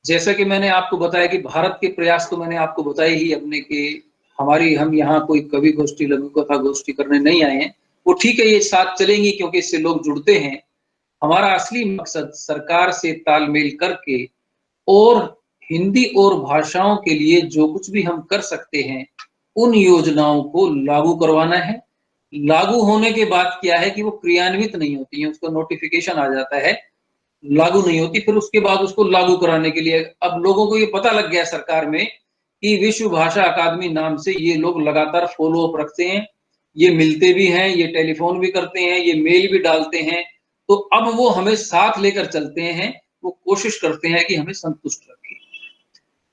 जैसा कि मैंने आपको बताया कि भारत के प्रयास तो मैंने आपको बताए ही अपने कि हम यहाँ कोई कवि गोष्ठी, लघु कथा गोष्ठी करने नहीं आए हैं। वो ठीक है, ये साथ चलेंगी क्योंकि इससे लोग जुड़ते हैं। हमारा असली मकसद सरकार से तालमेल करके और हिंदी और भाषाओं के लिए जो कुछ भी हम कर सकते हैं, उन योजनाओं को लागू करवाना है। लागू होने के बाद क्या है कि वो क्रियान्वित नहीं होती हैं, उसका नोटिफिकेशन आ जाता है, लागू नहीं होती, फिर उसके बाद उसको लागू कराने के लिए अब लोगों को ये पता लग गया सरकार में कि विश्व भाषा अकादमी नाम से ये लोग लगातार फॉलो अप रखते हैं, ये मिलते भी हैं, ये टेलीफोन भी करते हैं, ये मेल भी डालते हैं। तो अब वो हमें साथ लेकर चलते हैं, वो कोशिश करते हैं कि हमें संतुष्ट रखें।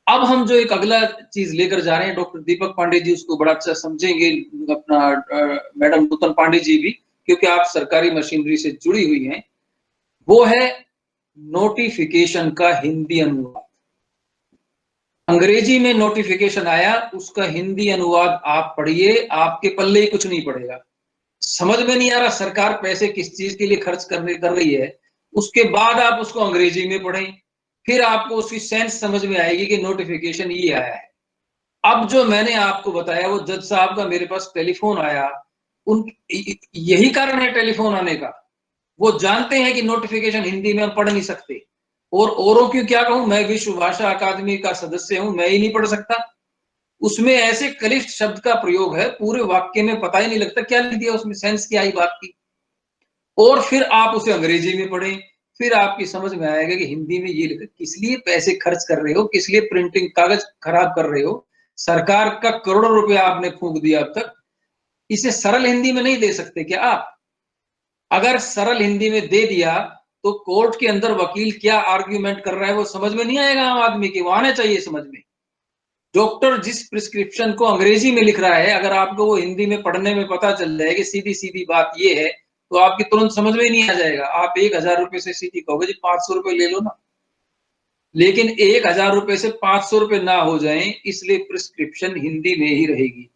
अब हम जो एक अगला चीज लेकर जा रहे हैं, डॉक्टर दीपक पांडे जी उसको बड़ा अच्छा समझेंगे, अपना मैडम नूतन पांडे जी भी, क्योंकि आप सरकारी मशीनरी से जुड़ी हुई हैं। वो है नोटिफिकेशन का हिंदी अनुवाद। अंग्रेजी में नोटिफिकेशन आया, उसका हिंदी अनुवाद आप पढ़िए, आपके पल्ले ही कुछ नहीं पड़ेगा। समझ में नहीं आ रहा सरकार पैसे किस चीज के लिए खर्च कर रही है, उसके बाद आप उसको अंग्रेजी में पढ़ें, फिर आपको उसकी सेंस समझ में आएगी कि नोटिफिकेशन ये आया है। अब जो मैंने आपको बताया वो जज साहब का मेरे पास टेलीफोन आया, उन यही कारण है टेलीफोन आने का। वो जानते हैं कि नोटिफिकेशन हिंदी में हम पढ़ नहीं सकते, और औरों की क्या कहूं, मैं विश्व भाषा अकादमी का सदस्य हूं, मैं ही नहीं पढ़ सकता। उसमें ऐसे क्लिष्ट शब्द का प्रयोग है, पूरे वाक्य में पता ही नहीं लगता क्या लिख दिया उसमें, सेंस क्या आई बात की। और फिर आप उसे अंग्रेजी में पढ़ें, फिर आपकी समझ में आएगा कि हिंदी में ये लिखा, किस लिए पैसे खर्च कर रहे हो, किस लिए प्रिंटिंग कागज खराब कर रहे हो। सरकार का करोड़ों रुपया आपने फूंक दिया अब तक, इसे सरल हिंदी में नहीं दे सकते क्या आप? अगर सरल हिंदी में दे दिया तो कोर्ट के अंदर वकील क्या आर्ग्यूमेंट कर रहा है वो समझ में नहीं आएगा आम आदमी के, वो आना चाहिए समझ में। डॉक्टर जिस प्रिस्क्रिप्शन को अंग्रेजी में लिख रहा है, अगर आपको वो हिंदी में पढ़ने में पता चल जाए कि सीधी सीधी बात ये है, तो आपकी तुरंत समझ में ही नहीं आ जाएगा। आप 1,000 रुपए से सीधी कहोगे जी 500 रुपए ले लो ना, लेकिन 1,000 रुपए से 500 रुपए ना हो जाए, इसलिए प्रिस्क्रिप्शन हिंदी में ही रहेगी।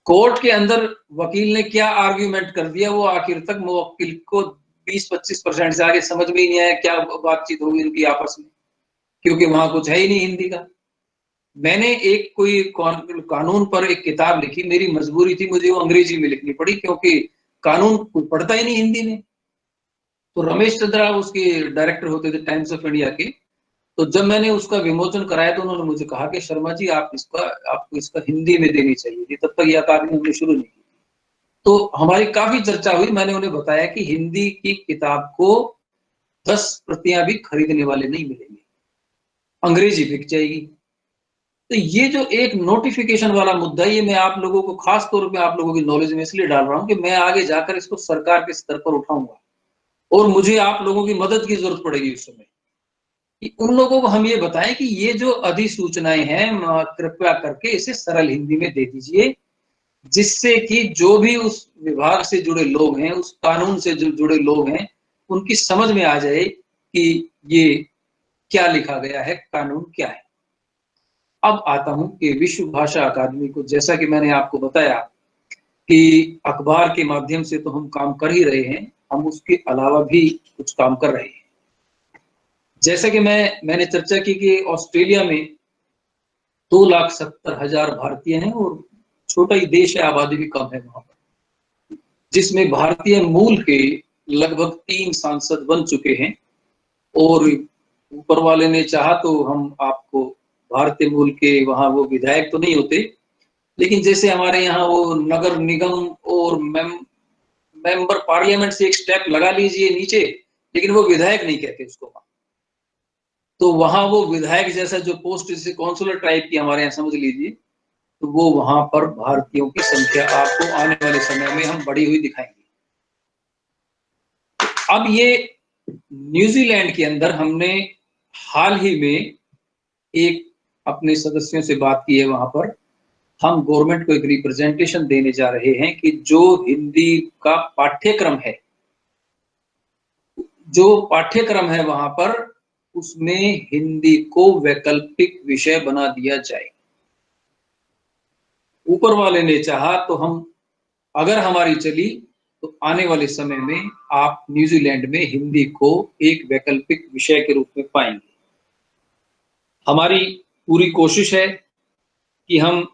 कोर्ट के अंदर वकील ने क्या आर्ग्यूमेंट कर दिया, वो आखिर तक मुवक्किल को 20-25% से आगे समझ में ही नहीं आया क्या बातचीत होगी इनकी आपस में, क्योंकि वहां कुछ है ही नहीं हिंदी का। मैंने एक कोई कानून पर एक किताब लिखी, मेरी मजबूरी थी, मुझे वो अंग्रेजी में लिखनी पड़ी क्योंकि कानून कोई पढ़ता ही नहीं हिंदी में। तो रमेश चंद्रा उसके डायरेक्टर होते थे टाइम्स ऑफ इंडिया के, तो जब मैंने उसका विमोचन कराया तो उन्होंने मुझे कहा कि शर्मा जी आपको इसका हिंदी में देनी चाहिए थी, तब तक ये अकादमी हमने शुरू नहीं की। तो हमारी काफी चर्चा हुई, मैंने उन्हें बताया कि हिंदी की किताब को 10 प्रतियां भी खरीदने वाले नहीं मिलेंगे, अंग्रेजी बिक जाएगी। तो ये जो एक नोटिफिकेशन वाला मुद्दा है, ये मैं आप लोगों को खास तौर पे आप लोगों की नॉलेज में इसलिए डाल रहा हूं कि मैं आगे जाकर इसको सरकार के स्तर पर उठाऊंगा, और मुझे आप लोगों की मदद की जरूरत पड़ेगी उस समय, कि उन लोगों को हम ये बताएं कि ये जो अधिसूचनाएं हैं कृपया करके इसे सरल हिंदी में दे दीजिए, जिससे कि जो भी उस विभाग से जुड़े लोग हैं, उस कानून से जो जुड़े लोग हैं, उनकी समझ में आ जाए कि ये क्या लिखा गया है, कानून क्या है। अब आता हूं कि विश्व भाषा अकादमी को, जैसा कि मैंने आपको बताया कि अखबार के माध्यम से तो हम काम कर ही रहे हैं, हम उसके अलावा भी कुछ काम कर रहे हैं। जैसे कि मैंने चर्चा की कि ऑस्ट्रेलिया में 2,70,000 भारतीय हैं, और छोटा ही देश है, आबादी भी कम है वहां पर, जिसमें भारतीय मूल के लगभग 3 सांसद बन चुके हैं। और ऊपर वाले ने चाहा तो हम आपको भारतीय मूल के वहां वो विधायक तो नहीं होते, लेकिन जैसे हमारे यहाँ वो नगर निगम और मेंबर पार्लियामेंट से एक स्टेप लगा लीजिए नीचे, लेकिन वो विधायक नहीं कहते उसको। तो वहां वो विधायक जैसा जो पोस्ट, जैसे कौंसलर टाइप की हमारे यहाँ समझ लीजिए, तो वो वहां पर भारतीयों की संख्या आपको आने वाले समय में हम बढ़ी हुई दिखाएंगे। अब ये न्यूजीलैंड के अंदर हमने हाल ही में एक अपने सदस्यों से बात की है, वहां पर हम गवर्नमेंट को एक रिप्रेजेंटेशन देने जा रहे हैं कि जो हिंदी का पाठ्यक्रम है, वहां पर उसमें हिंदी को वैकल्पिक विषय बना दिया जाए। ऊपर वाले ने चाहा तो हम, अगर हमारी चली तो आने वाले समय में आप न्यूजीलैंड में हिंदी को एक वैकल्पिक विषय के रूप में पाएंगे। हमारी पूरी कोशिश है कि हम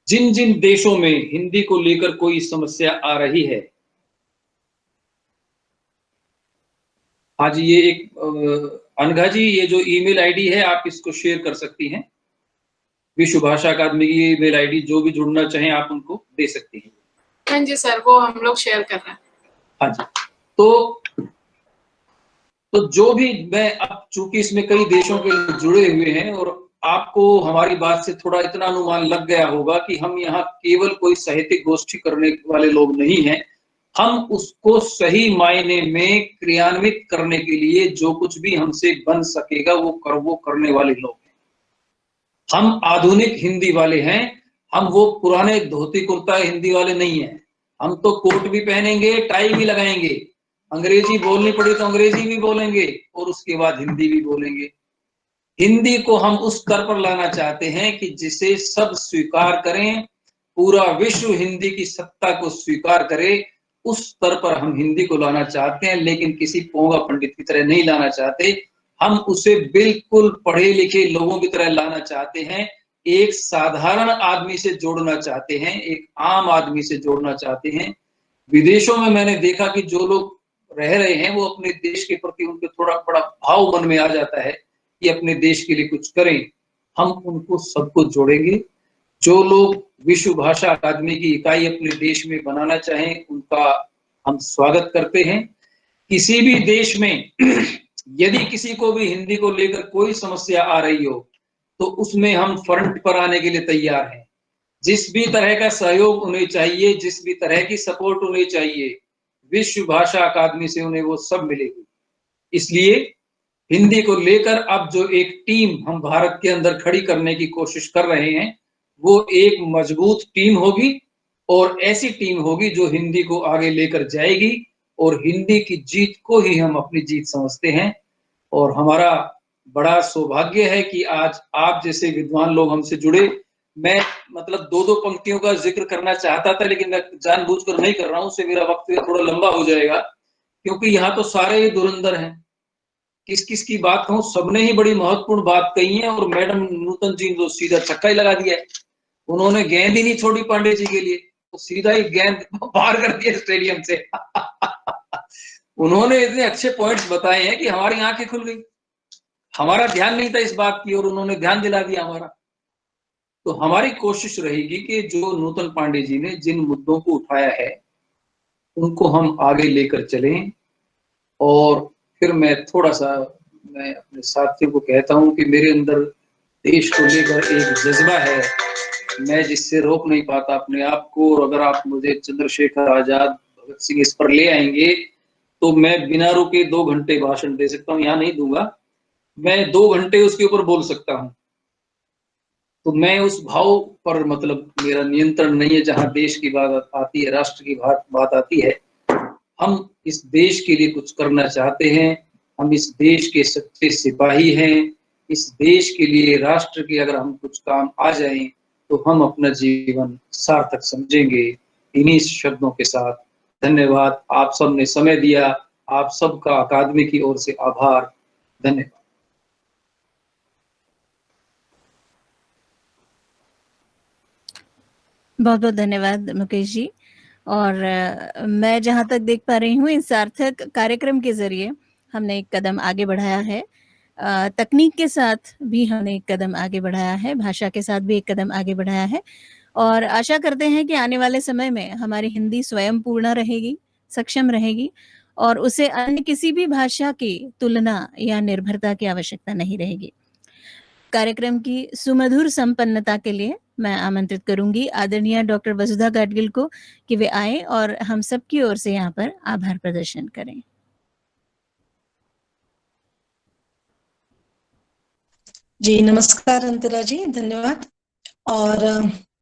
जिन जिन देशों में हिंदी को लेकर कोई समस्या आ रही है, हाँ जी, ये एक अनघा जी, ये जो ईमेल आईडी है आप इसको शेयर कर सकती हैं। विश्व भाषा अकादमी की ईमेल आईडी, जो भी जुड़ना चाहें आप उनको दे सकती हैं। हाँ जी सर, वो हम लोग शेयर कर रहे हैं। हाँ जी, तो जो भी, मैं अब चूंकि इसमें कई देशों के लोग जुड़े हुए हैं और आपको हमारी बात से थोड़ा इतना अनुमान लग गया होगा कि हम यहाँ केवल कोई साहित्यिक गोष्ठी करने वाले लोग नहीं हैं, हम उसको सही मायने में क्रियान्वित करने के लिए जो कुछ भी हमसे बन सकेगा वो करने वाले लोग हैं। हम आधुनिक हिंदी वाले हैं, हम वो पुराने धोती कुर्ता हिंदी वाले नहीं हैं। हम तो कोट भी पहनेंगे, टाई भी लगाएंगे, अंग्रेजी बोलनी पड़ी तो अंग्रेजी भी बोलेंगे और उसके बाद हिंदी भी बोलेंगे। हिंदी को हम उस स्तर पर लाना चाहते हैं कि जिसे सब स्वीकार करें, पूरा विश्व हिंदी की सत्ता को स्वीकार करे, उस स्तर पर हम हिंदी को लाना चाहते हैं, लेकिन किसी पोंगा पंडित की तरह नहीं लाना चाहते। हम उसे बिल्कुल पढ़े लिखे लोगों की तरह लाना चाहते हैं, एक साधारण आदमी से जोड़ना चाहते हैं, एक आम आदमी से जोड़ना चाहते हैं। विदेशों में मैंने देखा कि जो लोग रह रहे हैं वो अपने देश के प्रति उनके थोड़ा बड़ा भाव मन में आ जाता है कि अपने देश के लिए कुछ करें। हम उनको सबको जोड़ेंगे। जो लोग विश्व भाषा अकादमी की इकाई अपने देश में बनाना चाहें उनका हम स्वागत करते हैं। किसी भी देश में यदि किसी को भी हिंदी को लेकर कोई समस्या आ रही हो तो उसमें हम फ्रंट पर आने के लिए तैयार हैं। जिस भी तरह का सहयोग उन्हें चाहिए, जिस भी तरह की सपोर्ट उन्हें चाहिए, विश्व भाषा अकादमी से उन्हें वो सब मिलेगी। इसलिए हिंदी को लेकर अब जो एक टीम हम भारत के अंदर खड़ी करने की कोशिश कर रहे हैं, वो एक मजबूत टीम होगी और ऐसी टीम होगी जो हिंदी को आगे लेकर जाएगी और हिंदी की जीत को ही हम अपनी जीत समझते हैं। और हमारा बड़ा सौभाग्य है कि आज आप जैसे विद्वान लोग हमसे जुड़े। मैं मतलब दो दो पंक्तियों का जिक्र करना चाहता था, लेकिन मैं जानबूझकर नहीं कर रहा हूं, उससे मेरा वक्त थोड़ा लंबा हो जाएगा, क्योंकि यहाँ तो सारे ही धुरंधर हैं। किस किस की बात कहूं, सबने ही बड़ी महत्वपूर्ण बात कही है और मैडम नूतन जी ने तो सीधा छक्का ही लगा दिया है। उन्होंने गेंद ही नहीं छोड़ी पांडे जी के लिए, तो सीधा ही गेंद बाहर कर दिया स्टेडियम से। उन्होंने इतने अच्छे पॉइंट्स बताए हैं कि हमारी आंखें खुल गई। हमारा ध्यान नहीं था इस बात की और उन्होंने ध्यान दिला दिया हमारा। तो हमारी कोशिश रहेगी कि जो नूतन पांडे जी ने जिन मुद्दों को उठाया है उनको हम आगे लेकर चलें। और फिर मैं थोड़ा सा, मैं अपने साथियों को कहता हूं कि मेरे अंदर देश को लेकर एक जज्बा है, मैं जिससे रोक नहीं पाता अपने आप को। और अगर आप मुझे चंद्रशेखर आजाद, भगत सिंह इस पर ले आएंगे तो मैं बिना रुके 2 घंटे भाषण दे सकता हूँ। यहाँ नहीं दूंगा, मैं 2 घंटे उसके ऊपर बोल सकता हूँ। तो मैं उस भाव पर, मतलब मेरा नियंत्रण नहीं है। जहां देश की बात आती है, राष्ट्र की बात आती है, हम इस देश के लिए कुछ करना चाहते हैं, हम इस देश के सच्चे सिपाही हैं। इस देश के लिए, राष्ट्र के अगर हम कुछ काम आ जाएं तो हम अपना जीवन सार्थक समझेंगे। इन्हीं शब्दों के साथ धन्यवाद। आप सब ने समय दिया, आप सबका अकादमी की ओर से आभार। धन्यवाद। बहुत बहुत धन्यवाद मुकेश जी। और मैं जहाँ तक देख पा रही हूँ, इस सार्थक कार्यक्रम के जरिए हमने एक कदम आगे बढ़ाया है। तकनीक के साथ भी हमने एक कदम आगे बढ़ाया है, भाषा के साथ भी एक कदम आगे बढ़ाया है। और आशा करते हैं कि आने वाले समय में हमारी हिंदी स्वयं पूर्ण रहेगी, सक्षम रहेगी और उसे अन्य किसी भी भाषा की तुलना या निर्भरता की आवश्यकता नहीं रहेगी। कार्यक्रम की सुमधुर संपन्नता के लिए मैं आमंत्रित करूंगी आदरणीय डॉक्टर वसुधा गाडगिल को कि वे आए और हम सबकी ओर से यहाँ पर आभार प्रदर्शन करें। जी नमस्कार अंतरा जी, धन्यवाद। और